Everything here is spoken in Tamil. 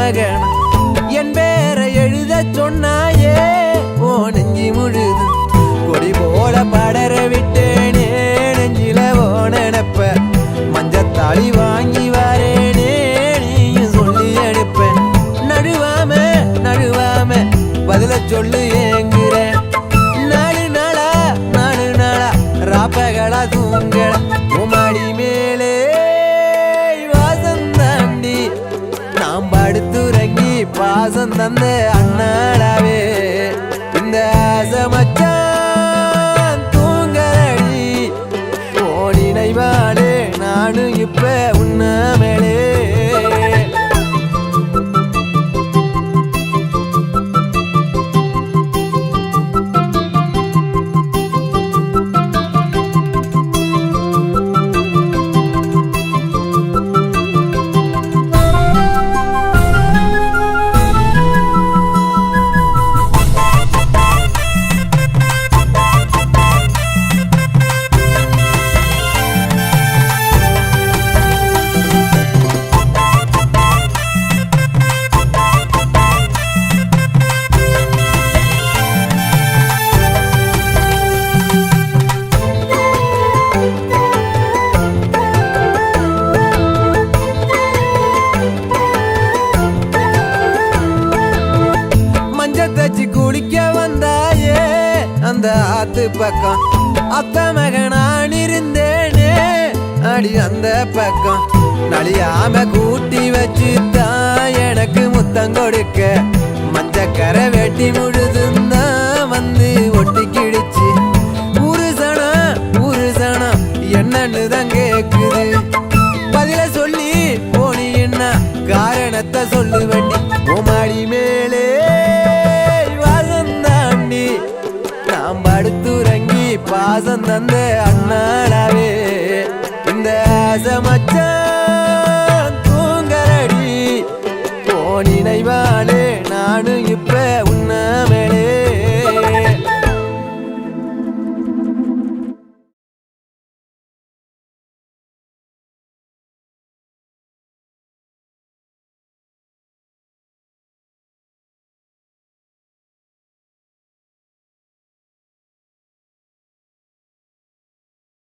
மகன் என் பேரை எழுத சொன்னாயே ஓ நெஞ்சி முழுது கொடி போல படர விட்டேனே நெஞ்சில ஓ நினப்ப மஞ்சத்தாளி வாங்கி வரேனே நீயும் சொல்லி அனுப்பேன் நழுவாம நழுவாம பதில சொல்லு ஏங்குறேன் நாலு நாளா ராப்பகளா தூங்கல உமாடி மேலே வாசம் தாண்டி நாம் படுத்துறங்கி பாசம் தந்த அண்ணாடாவே இந்த ஆசை மச்சான் தூங்கலடி ஓ நினைவாலே நானும் இப்ப உண்ணாமலே குளிக்க வந்தாயே அந்த ஆத்து பக்கம் அத்த மகனான் இருந்தேனே அடி அந்த பக்கம் நலியாம கூட்டி வச்சுதான் எனக்கு முத்தம் கொடுக்க மஞ்சக்கரை வெட்டி முழுதுந்தான் வந்து ஒட்டி கிடிச்சு ஊரு சனம் என்னன்னு தான் கேக்குது பதில சொல்லி போனீன்னா காரணத்தை சொல்லு வண்டி உமாடி மேலே நாம் படுத்துறங்கி பாசம் தந்த அண்ணாடாவே இந்த ஆசை மச்சான் தூங்கலடி ஓ நினைவா